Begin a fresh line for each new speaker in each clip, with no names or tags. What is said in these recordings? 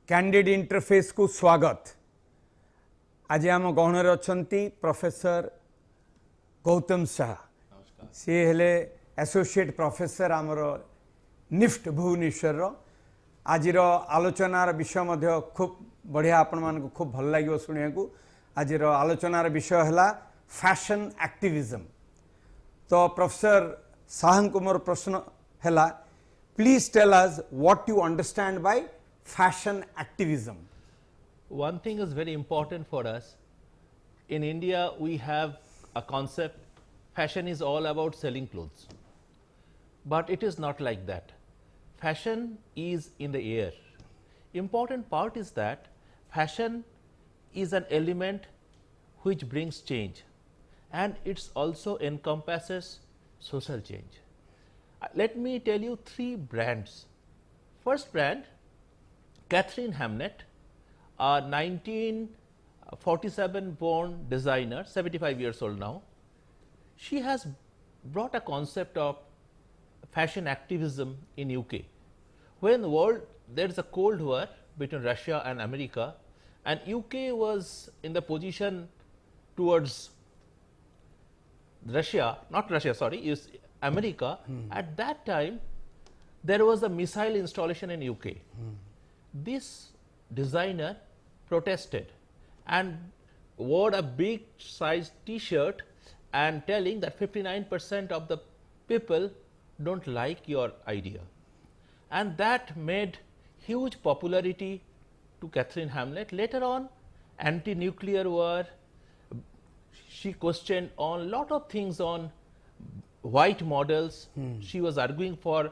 Candid interface को स्वागत। आज आम गहन अच्छा प्रोफेसर गौतम साहा सी हेले एसोसिएट प्रोफेसर आमर निफ्ट भुवनेश्वर। आज आलोचनार विषय खूब बढ़िया आपण मान खूब भल लगे शुणा को। आज आलोचनार विषय है फैशन एक्टिविज्म। तो प्रोफेसर साहा को मोर प्रश्न है, please tell us what you understand by fashion activism.
One thing is very important for us. In India, we have a concept, fashion is all about selling clothes. But it is not like that. Fashion is in the air. Important part is that fashion is an element which brings change, and it also encompasses social change. Let me tell you 3 brands. First brand, Catherine Hamnet, a 1947 born designer, 75 years old now. She has brought a concept of fashion activism in UK. When there is a cold war between Russia and America, and UK was in the position towards Russia, not Russia, sorry, is America. At that time, there was a missile installation in UK. This designer protested and wore a big size T-shirt and telling that 59% of the people don't like your idea, and that made huge popularity to Catherine Hamnet. Later on, anti-nuclear war, she questioned on lot of things on white models. She was arguing for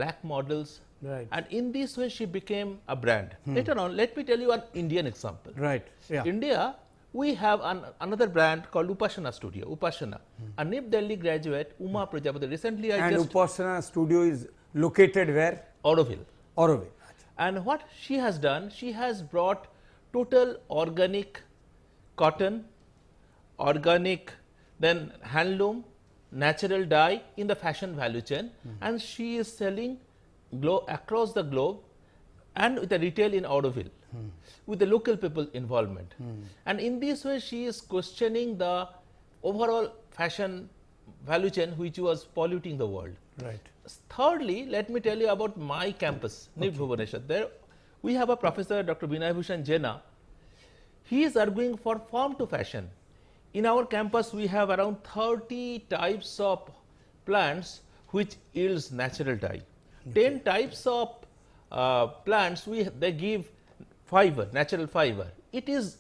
black models.
Right.
And in this way she became a brand. Later on, let me tell you an Indian example.
Right. Yeah.
India, we have another brand called Upasana Studio. Upasana, a NIFT Delhi graduate, Uma Prajapati. Recently,
Upasana Studio is located where?
Auroville.
Auroville.
And what she has done, she has brought total organic cotton, organic, then handloom, natural dye in the fashion value chain, and she is selling across the globe and with the retail in Auroville, with the local people involvement. And in this way she is questioning the overall fashion value chain which was polluting the world.
Right.
Thirdly, let me tell you about my campus, NIFT Bhubaneswar. There we have a professor, Dr. Vinay Bhushan Jena. He is arguing for farm to fashion. In our campus we have around 30 types of plants which yields natural dye. 10 types of plants they give fiber, natural fiber. He is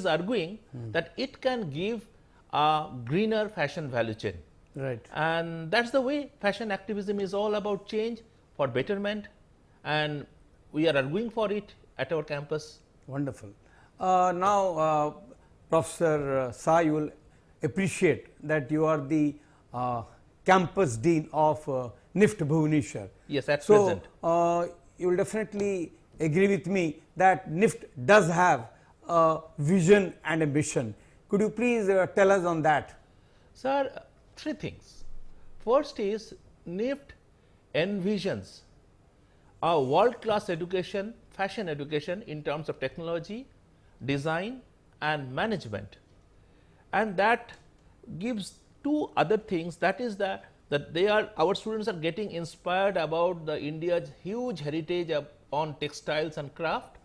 arguing that it can give a greener fashion value chain.
Right.
And that's the way fashion activism is all about change for betterment, and we are arguing for it at our campus.
Wonderful. Now, Professor Saha, you will appreciate that you are the campus dean of NIFT Bhubaneswar.
Yes, at present.
You will definitely agree with me that NIFT does have a vision and ambition. Could you please tell us on that?
Sir, 3 things. First is NIFT envisions a world class education, fashion education in terms of technology, design and management, and that gives 2 other things, that is that our students are getting inspired about the India's huge heritage on textiles and craft,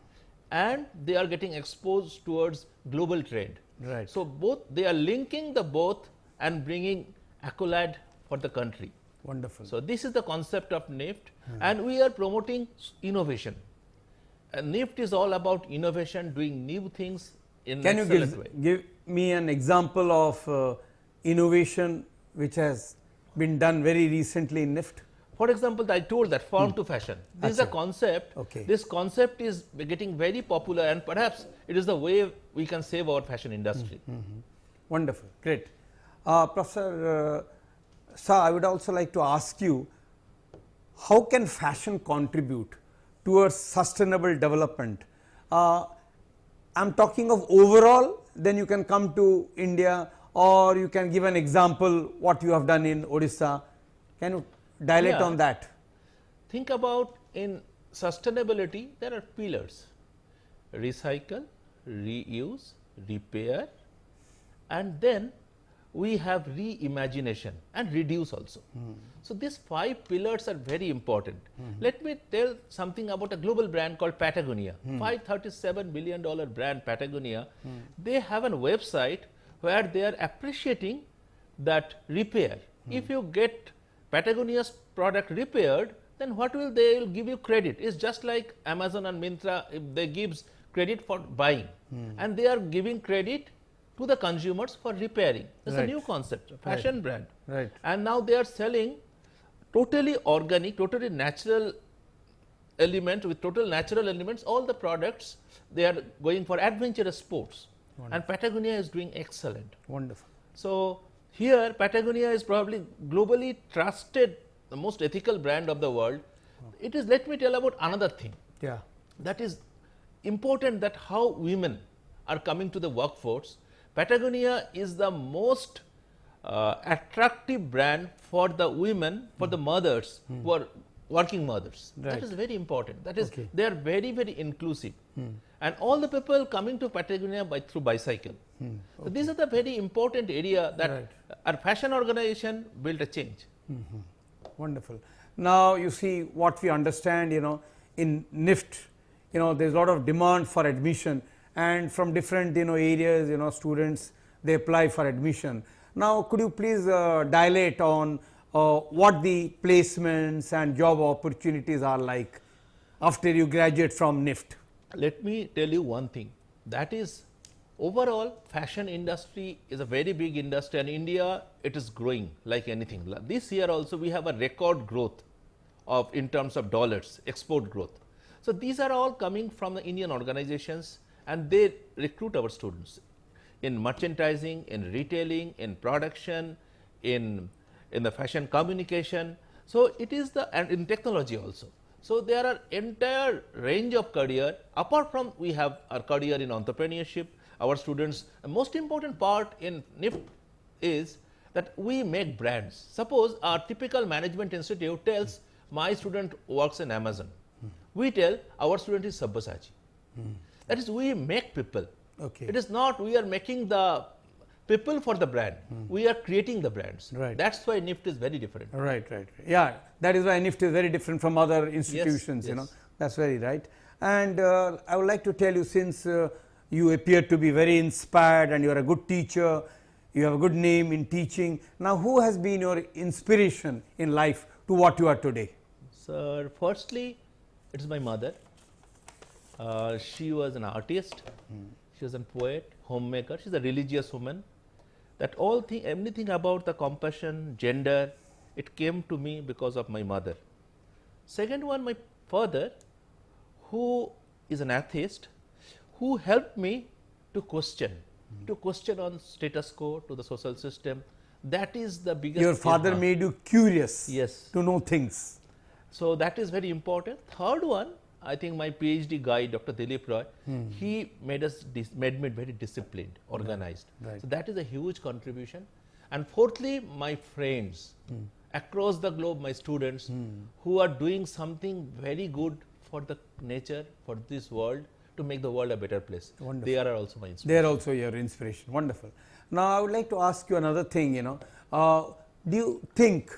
and they are getting exposed towards global trade.
Right.
So both they are linking the both and bringing accolade for the country.
Wonderful.
So this is the concept of NIFT, and we are promoting innovation. NIFT is all about innovation, doing new things in an excellent way.
Can you give me an example of innovation which has been done very recently in NIFT?
For example, I told that farm to fashion. This is a concept.
Okay.
This concept is getting very popular, and perhaps it is the way we can save our fashion industry.
Wonderful. Great. Professor Saha, I would also like to ask you, how can fashion contribute towards sustainable development? I am talking of overall, then you can come to India, or you can give an example what you have done in Odisha. Can you dilate on that?
Think about in sustainability, there are pillars. recycle, reuse, repair, and then we have reimagination and reduce also. So, these 5 pillars are very important. Let me tell something about a global brand called Patagonia, $537 billion brand Patagonia. They have a website where they are appreciating that repair. If you get Patagonia's product repaired, then what will they will give you credit? It's just like Amazon and Myntra, if they gives credit for buying, and they are giving credit to the consumers for repairing. It's a new concept, a fashion brand.
Right.
And now they are selling totally organic, totally natural element with total natural elements, all the products they are going for adventurous sports. And Patagonia is doing excellent.
Wonderful.
So, here Patagonia is probably globally trusted, the most ethical brand of the world. It is, let me tell about another thing.
Yeah.
That is important, that how women are coming to the workforce. Patagonia is the most attractive brand for the women, for the mothers who are working mothers.
Right.
That is very important. That is, they are very, very inclusive. And all the people coming to Patagonia through bicycle. So, these are the very important area that our fashion organization built a change.
Wonderful. Now, you see what we understand, in NIFT, there is a lot of demand for admission, and from different, areas, students, they apply for admission. Now, could you please dilate on what the placements and job opportunities are like after you graduate from NIFT?
Let me tell you one thing, that is, overall fashion industry is a very big industry, and India, it is growing like anything. This year also we have a record growth of, in terms of dollars, export growth. So, these are all coming from the Indian organizations, and they recruit our students in merchandising, in retailing, in production, in the fashion communication. So, it is the, and in technology also. So, there are entire range of career. Apart from, we have our career in entrepreneurship. Our students, the most important part in NIFT is that we make brands. Suppose our typical management institute tells my student works in Amazon. We tell our student is Sabyasachi. That is, we make people.
Okay.
It is not we are making the people for the brand. We are creating the brands.
Right.
That's why NIFT is very different.
Right. Yeah, that is why NIFT is very different from other institutions,
Yes.
That's very right. And I would like to tell you, since you appear to be very inspired and you are a good teacher, you have a good name in teaching. Now, who has been your inspiration in life to what you are today?
Sir, firstly, it is my mother. She was an artist, she was a poet, homemaker, she is a religious woman. That all thing, everything about the compassion, gender, it came to me because of my mother. Second one, my father, who is an atheist, who helped me to question on status quo, to the social system. That is the biggest.
Your father made you curious.
Yes.
To know things.
So, that is very important. Third one, I think my PhD guy, Dr. Dilip Roy, he made me very disciplined, organized.
Right.
So, that is a huge contribution. And fourthly, my friends across the globe, my students who are doing something very good for the nature, for this world, to make the world a better place.
Wonderful.
They are also my inspiration.
They are also your inspiration. Wonderful. Now, I would like to ask you another thing, do you think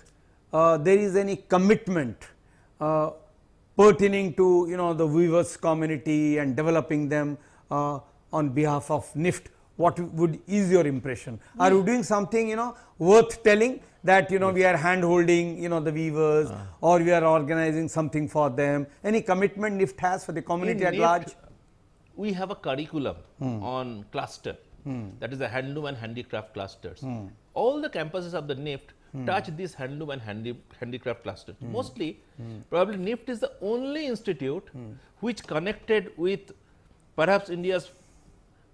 there is any commitment pertaining to, the weavers community and developing them on behalf of NIFT? What is your impression? Are you doing something, worth telling, that, we are hand holding, the weavers, or we are organizing something for them? Any commitment NIFT has for the community at large?
We have a curriculum on cluster, that is the handloom and handicraft clusters. All the campuses of the NIFT touch these handloom and handicraft clusters. Mostly, probably NIFT is the only institute which connected with perhaps India's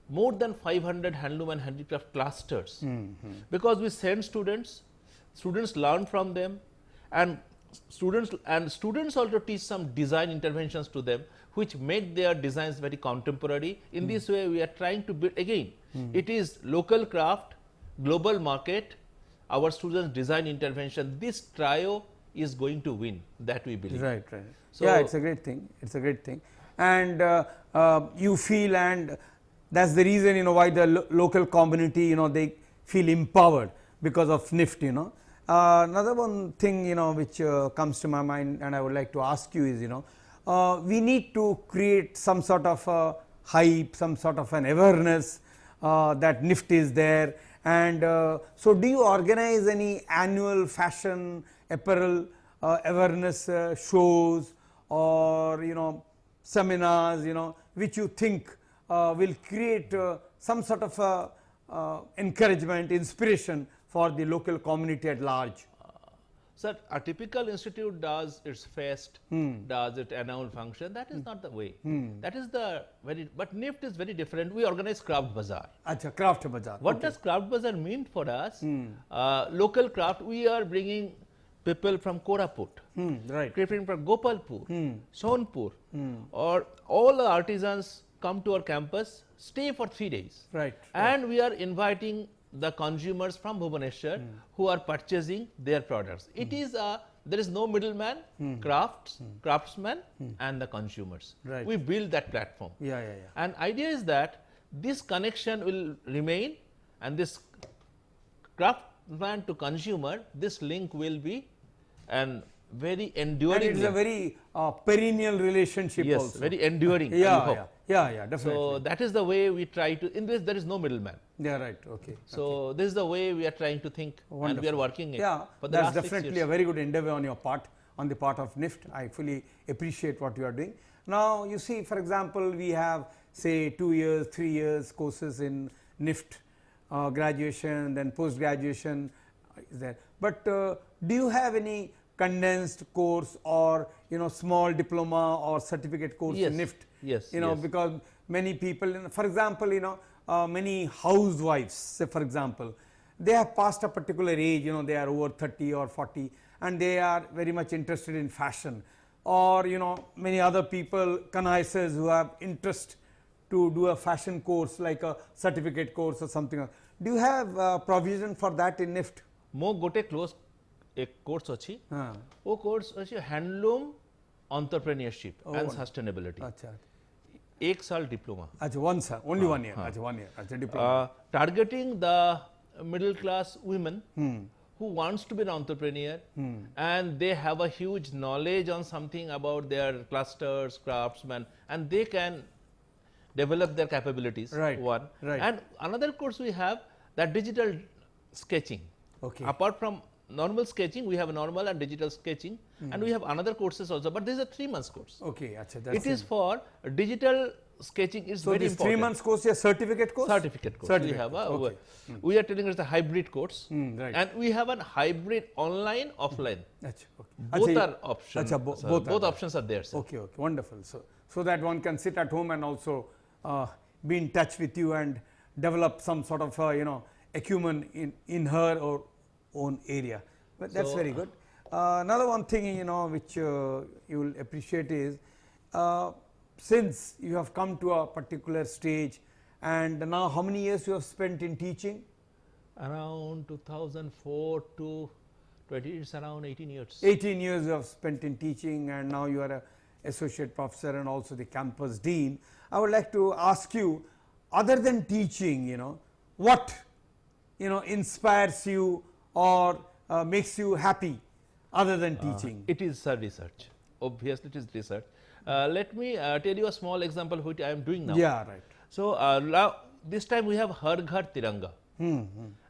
more than 500 handloom and handicraft clusters, because we send students learn from them, and students also teach some design interventions to them, which make their designs very contemporary. In this way, we are trying to build, again, it is local craft, global market, our students design intervention. This trio is going to win, that we believe.
Right.
So,
yeah, it's a great thing. It's a great thing. and you feel, and that's the reason, you know, why the local community, you know, they feel empowered because of NIFT, you know. Another one thing, you know, which comes to my mind and I would like to ask you is, you know, we need to create some sort of a hype, some sort of an awareness that NIFT is there. And so do you organize any annual fashion apparel awareness shows, or, you know, seminars, you know, which you think will create some sort of encouragement, inspiration for the local community at large?
Sir, a typical institute does its fest, does its annual function. That is not the way. That is the very, but NIFT is very different. We organize craft bazaar.
Acha, craft bazaar.
What does craft bazaar mean for us? Local craft, we are bringing people from Koraput,
right.
people from Gopalpur, Sonpur, or all the artisans come to our campus, stay for 3 days.
Right.
And we are inviting the consumers from Bhubaneswar who are purchasing their products. It is a, there is no middleman, craftsmen and the consumers.
Right.
We build that platform.
Yeah.
And idea is that this connection will remain, and this craftsman to consumer, this link will be an very enduring.
And it is a very perennial relationship
yes,
also.
very enduring.
Yeah, definitely.
So that is the way we try to, in this there is no middleman.
Yeah, right, okay.
So this is the way we are trying to think.
Wonderful.
And we are working it.
Yeah,
for the
that's
last 6
definitely
years.
a very good endeavor on your part, on the part of NIFT. I fully appreciate what you are doing. Now, you see, for example, we have say 2 years, 3 years courses in NIFT, graduation, then post graduation is there. But do you have any condensed course, or, you know, small diploma or certificate course in NIFT?
Yes.
You know, because many people, for example, you know, many housewives, say for example, they have passed a particular age, you know, they are over 30 or 40, and they are very much interested in fashion, or, you know, many other people, connoisseurs who have interest to do a fashion course like a certificate course or something else. Do you have provision for that in NIFT?
Mo gote close a course achi. O course achi handloom entrepreneurship and sustainability.
Acha.
1 saal diploma.
Acha, 1 year, only 1 year. Acha, 1 year. Acha, diploma.
Targeting the middle class women who wants to be an entrepreneur, and they have a huge knowledge on something about their clusters, craftsmen, and they can develop their capabilities.
Right.
One.
Right.
And another course we have, that digital sketching.
Okay.
Apart from normal sketching, we have normal and digital sketching, and we have another courses also, but this is a 3 months course.
Okay, acha, that's
it is for digital sketching is
so
very
this
important.
3 months course is certificate course?
Certificate course.
Certificate
we have a,
course. Okay.
we are telling it's a hybrid course,
right.
and we have a hybrid online, offline.
Acha, okay.
Both
Acha,
are options.
Acha, both are
options are there, sir.
Okay, okay, wonderful. So that one can sit at home and also be in touch with you and develop some sort of you know, acumen in her or own area. But that's very good. Another one thing, you know, which you will appreciate is, since you have come to a particular stage, and now how many years you have spent in teaching?
Around 2004 to 20, it's around 18 years.
18 years you have spent in teaching, and now you are an associate professor and also the campus dean. I would like to ask you, other than teaching, you know, what, you know, inspires you or makes you happy other than teaching?
It is research. Obviously, it is research. Let me tell you a small example which I am doing now.
Yeah, right.
So, now this time we have Har Ghar Tiranga,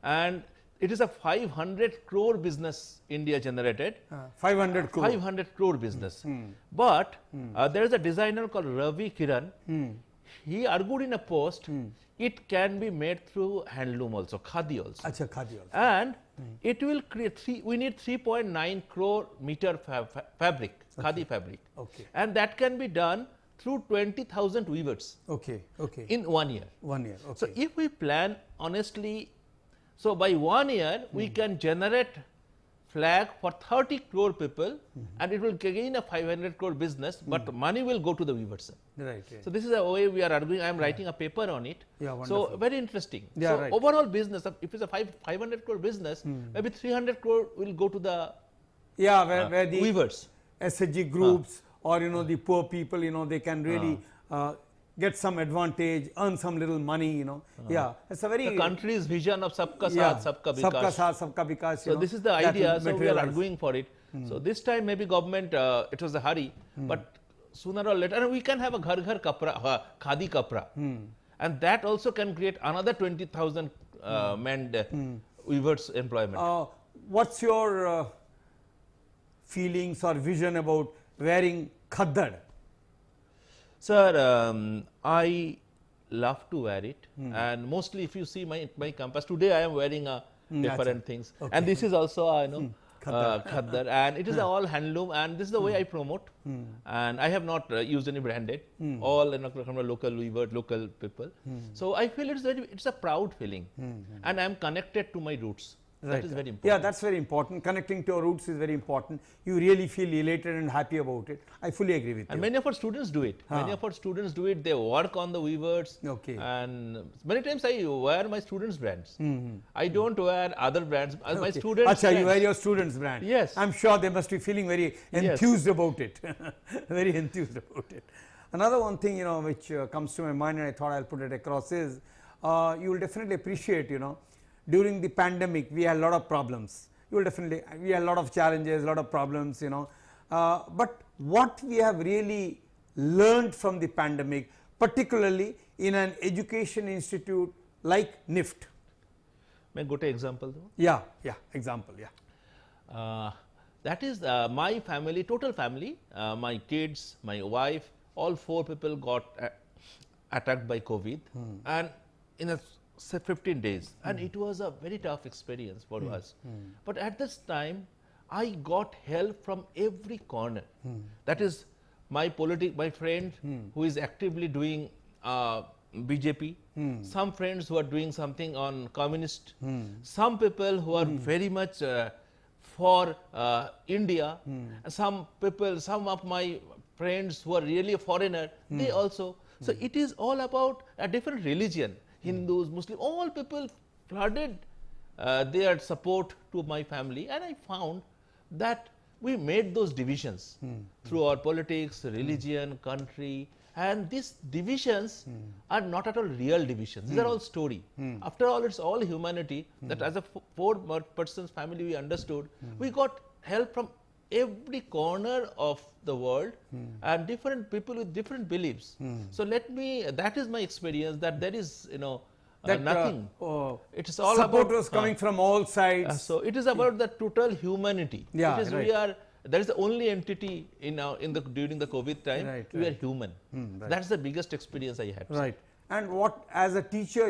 and it is a 500 crore business India generated.
500 crore.
500 crore business. But there is a designer called Ravi Kiran. He argued in a post, it can be made through handloom also, khadi also.
Acha, khadi also.
And it will create, we need 3.9 crore meter fabric, khadi fabric.
Okay.
And that can be done through 20,000 weavers.
Okay, okay.
In 1 year.
1 year, okay.
So if we plan honestly, so by 1 year we can generate flag for 30 crore people, and it will gain a 500 crore business, but money will go to the weavers.
Right, right.
So this is a way we are arguing. I am writing a paper on it.
Yeah, wonderful.
So very interesting.
Yeah,
so
right.
overall business, if it's a 500 crore business, maybe 300 crore will go to the
yeah, where the
weavers.
SHG groups or the poor people, they can really get some advantage, earn some little money, yeah, it's a very
the country's vision of sabka
yeah,
saath, sabka
sabka
vikas.
saath, sabka vikas.
So this is the
that
idea.
will
So we are
materialize.
arguing for it. So this time maybe government, it was a hurry, but sooner or later, and we can have a ghar ghar kapra, khadi kapra, and that also can create another 20,000 manned weavers employment.
What's your feelings or vision about wearing khaddar?
Sir, I love to wear it, and mostly if you see my campus today, I am wearing different things, and this is also khaddar, and it is all handloom, and this is the way I promote, and I have not used any branded, all from local weaver, local people. So I feel it's a proud feeling, and I am connected to my roots. That is very important.
Yeah, that's very important. Connecting to your roots is very important. You really feel elated and happy about it. I fully agree with you.
And many of our students do it. Many of our students do it. They work on the weavers.
Okay.
And many times I wear my students' brands. I don't wear other brands. My students.
Achha, you wear your students' brand.
Yes.
I'm sure they must be feeling very enthused about it. Very enthused about it. Another one thing, which comes to my mind, and I thought I'll put it across is, you will definitely appreciate, during the pandemic, we had a lot of problems. We had a lot of challenges, a lot of problems, but what we have really learned from the pandemic, particularly in an education institute like NIFT.
May I go to example though?
Yeah, example, yeah.
That is my family, total family, my kids, my wife, all 4 people got attacked by COVID, and in say 15 days, and it was a very tough experience for us. But at this time, I got help from every corner. That is my friend who is actively doing BJP, some friends who are doing something on communist, some people who are very much for India, some of my friends who are really a foreigner, they also. So it is all about a different religion. Hindus, Muslims, all people flooded their support to my family, and I found that we made those divisions through our politics, religion, country, and these divisions are not at all real divisions. These are all story. After all, it's all humanity. That as a 4-person family, we understood. We got help from every corner of the world and different people with different beliefs. So that is my experience, that there is, nothing. It's all
support
about
was coming from all sides.
So it is about the total humanity.
Yeah,
it is that is the only entity during the COVID time. We are human. That's the biggest experience I had.
Right. And what, as a teacher,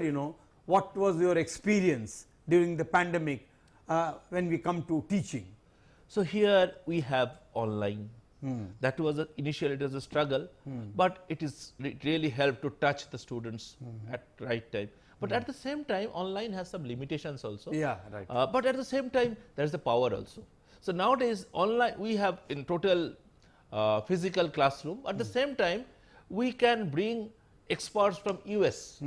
what was your experience during the pandemic when we come to teaching?
So here we have online. That was initially it was a struggle, but it really helped to touch the students at right time. But at the same time, online has some limitations also.
Yeah, right.
But at the same time, there is the power also. So nowadays, online we have in total physical classroom. At the same time, we can bring experts from US,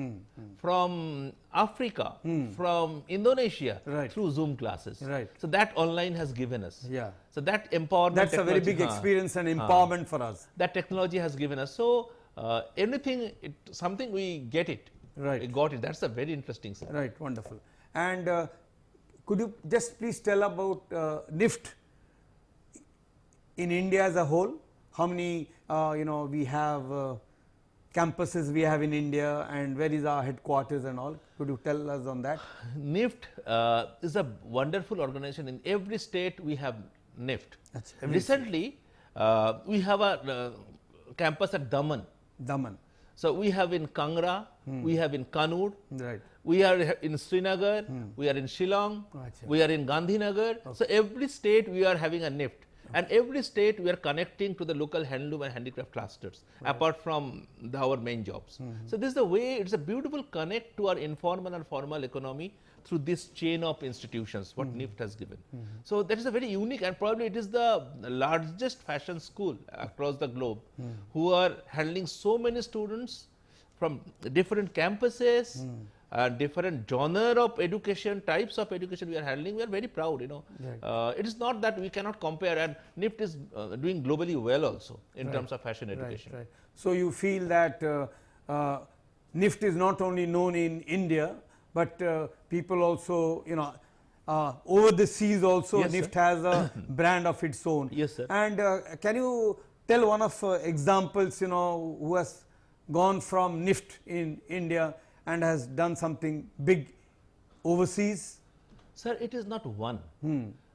from Africa, from Indonesia through Zoom classes.
Right.
So that online has given us.
Yeah.
So that empowerment.
That's a very big experience and empowerment for us.
That technology has given us. So anything, something we get it.
Right.
We got it. That's a very interesting side.
Right. Wonderful. And could you just please tell about NIFT in India as a whole? How many we have campuses we have in India, and where is our headquarters and all? Could you tell us on that?
NIFT is a wonderful organization. In every state we have NIFT. Recently, we have a campus at Daman. So we have in Kangra, we have in Kannur, we are in Srinagar, we are in Shillong, we are in Gandhinagar. So every state we are having a NIFT. And every state we are connecting to the local handloom and handicraft clusters, apart from our main jobs. So this is the way, it's a beautiful connect to our informal and formal economy through this chain of institutions, what NIFT has given. So that is a very unique, and probably it is the largest fashion school across the globe who are handling so many students from different campuses, different genre of education, types of education we are handling, we are very proud, you know.
Right.
It is not that we cannot compare, and NIFT is doing globally well also in
Right.
terms of fashion education.
Right. So you feel that NIFT is not only known in India, but people also, you know, over the seas also,
Yes,
NIFT
sir.
has a brand of its own.
Yes, sir.
And can you tell one of examples, you know, who has gone from NIFT in India and has done something big overseas?
Sir, it is not one.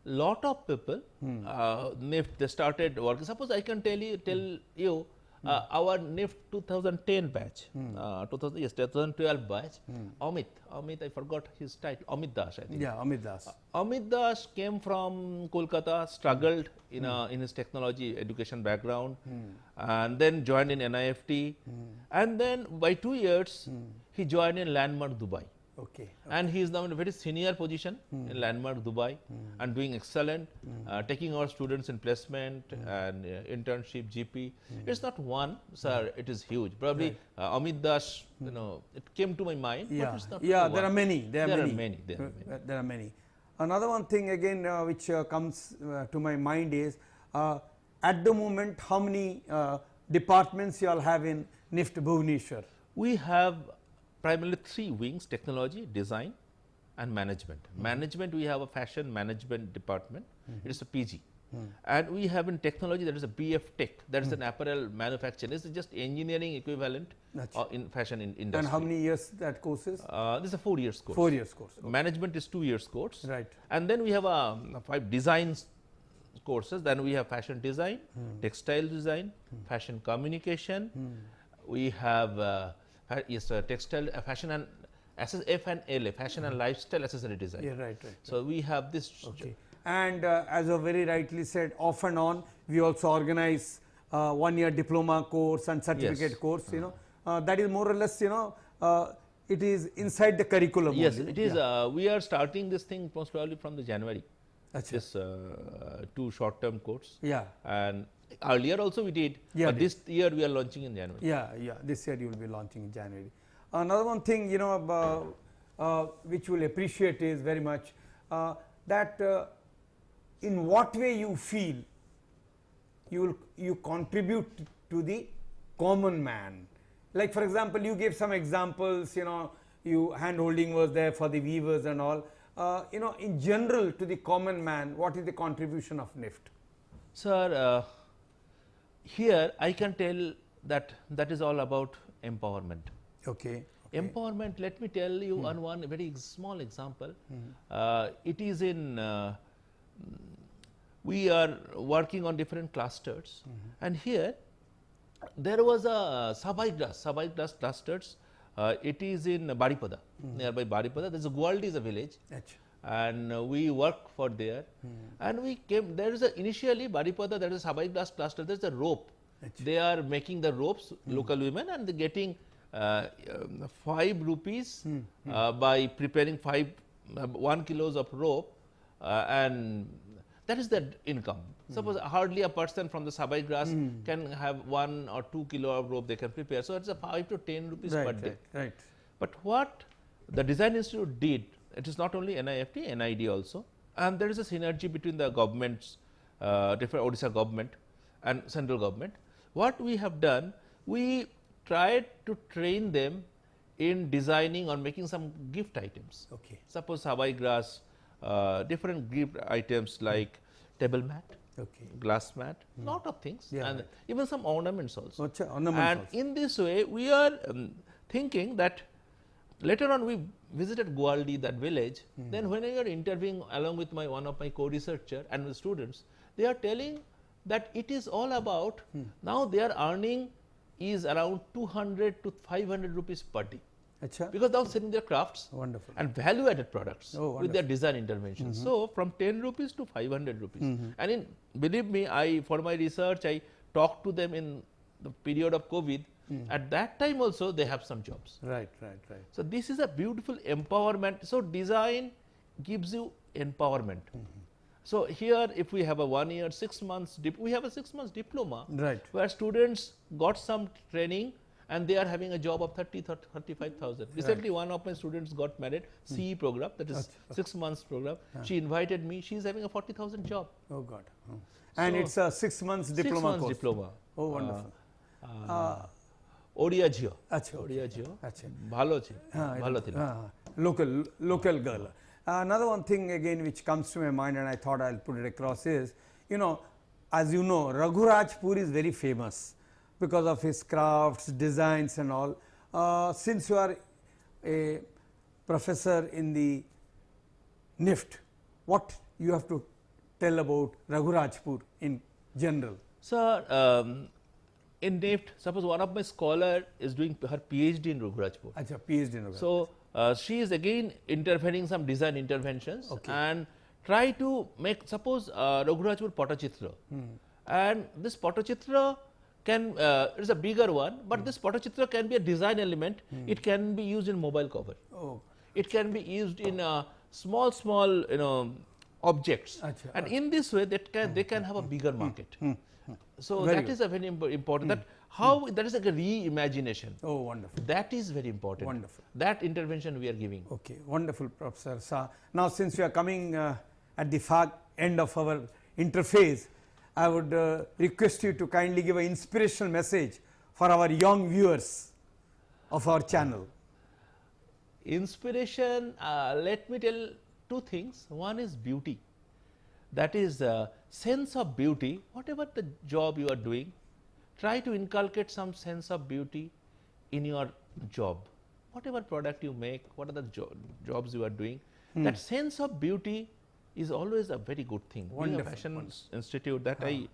Lot of people, NIFT, they started working. Suppose I can tell you our NIFT 2010 batch, 2012 batch, Amit, I forgot his title, Amit Das, I think.
Yeah, Amit Das.
Amit Das came from Kolkata, struggled in his technology education background, and then joined in NIFT, and then by 2 years he joined in Landmark Dubai.
Okay.
And he is now in a very senior position in Landmark Dubai and doing excellent, taking our students in placement and internship, GP. It's not one, sir, it is huge. Probably Amit Das, you know, it came to my mind,
Yeah,
but it's not
yeah,
one.
there are many. There are many.
There are many.
Another one thing again which comes to my mind is at the moment how many departments you all have in NIFT Bhubaneswar?
We have primarily 3 wings: technology, design and management. Management, we have a fashion management department, it is a PG. And we have in technology, there is a BF Tech, that is an apparel manufacturer. This is just engineering equivalent in fashion industry.
And how many years that course is?
This is a 4 years course.
4 years course. Okay.
Management is 2 years course.
Right.
And then we have 5 designs courses. Then we have fashion design, textile design, fashion communication. We have textile, fashion and F&LA, fashion and lifestyle accessory design.
Yeah, right.
So we have this.
Okay. And as you very rightly said, off and on, we also organize 1 year diploma course and certificate course. You know, that is more or less, you know, it is inside the curriculum.
Yes,
only.
it is. We are starting this thing most probably from the January. This 2 short-term course.
Yeah.
And earlier also we did.
Yeah,
but this year we are launching in January.
Yeah. This year you will be launching in January. Another one thing, you know, which you will appreciate is very much that in what way you feel you contribute to the common man. Like for example, you gave some examples, you know, hand holding was there for the weavers and all. You know, in general to the common man, what is the contribution of NIFT?
Sir, here I can tell that is all about empowerment.
Okay.
Empowerment, let me tell you on one very small example. It is in, we are working on different clusters, and here there was a Sabai grass clusters. It is in Baripada, nearby Baripada. There is a Gwaldi is a village. And we work for there, and we came. There is initially Baripada, there is a Sabai glass cluster. There is a rope. They are making the ropes, local women, and they getting 5 rupees by preparing 1 kilos of rope, and that is the income. Suppose hardly a person from the Sabai grass can have 1 or 2 kilo of rope they can prepare. So it's a 5 to 10 rupees per day.
Right.
But what the Design Institute did, it is not only NIFT, NID also, and there is a synergy between the governments, different Odisha government and central government. What we have done, we tried to train them in designing or making some gift items.
Okay.
Suppose Sabai grass, different gift items like table mat, glass mat, lot of things, and even some ornaments also. And in this way, we are thinking that later on we visited Gwaldi, that village. Then when I are interviewing along with one of my co-researcher and the students, they are telling that it is all about now they are earning is around 200 to 500 rupees per day. Because now selling their crafts and value added products with their design interventions. So from 10 rupees to 500 rupees. And believe me, for my research, I talked to them in the period of COVID. At that time also they have some jobs.
Right.
So this is a beautiful empowerment. So design gives you empowerment. So here if we have a 1 year, 6 months, we have a 6 months diploma where students got some training and they are having a job of 35,000. Recently, one of my students got married, CE program, that is 6 months program. She invited me. She is having a 40,000 job.
Oh God! And
So,
it's a 6 months diploma
6 months
course.
diploma.
Oh, wonderful.
Odia ঝিও
আচ্ছা,
ওড়িয়া ঝিও
আচ্ছা।
ভালো ছিল ভালো ছিল
Local girl. Another one thing again which comes to my mind, and I thought I'll put it across, is, you know, as you know, Raghurajpur is very famous because of his crafts, designs and all. Since you are a professor in the NIFT, what you have to tell about Raghurajpur in general?
Sir, in NIFT, suppose one of my scholar is doing her PhD in Raghurajpur.
Achha, PhD in Raghurajpur.
So, she is again intervening some design interventions,
Okay.
and try to make, suppose Raghurajpur Patachitra, and this Patachitra can, it is a bigger one, but this Patachitra can be a design element, it can be used in mobile cover.
Oh.
It can be used in small, you know, objects,
Achha,
and in this way they can have a bigger market. So
Very
that
good.
is a very important, that how that is like a reimagination.
Oh, wonderful.
That is very important.
Wonderful.
That intervention we are giving.
Okay, wonderful, Professor Saha. Now, since we are coming at the far end of our interface, I would request you to kindly give an inspirational message for our young viewers of our channel.
Inspiration, let me tell two things. One is beauty. That is sense of beauty. Whatever the job you are doing, try to inculcate some sense of beauty in your job. Whatever product you make, what are the jobs you are doing, that sense of beauty is always a very good thing. Being a fashion institute, that I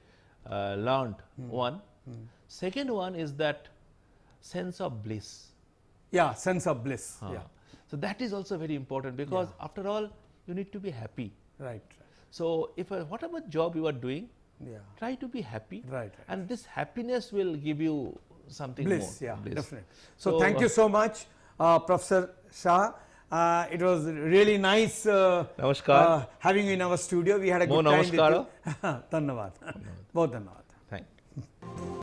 learned one. Second one is that sense of bliss.
Yeah, sense of bliss. Yeah,
So that is also very important, because after all, you need to be happy.
right.
So if whatever job you are doing,
Yeah,
try to be happy,
right.
and this happiness will give you something
Bliss,
more.
yeah,
Bliss.
definitely. So,
So,
thank you so much, Professor Shah. It was really nice
Namaskar.
having you in our studio. We had a
Mo
good time with
namaskara.
you. Dhanyavad. Bahut dhanyavad.
Thank you.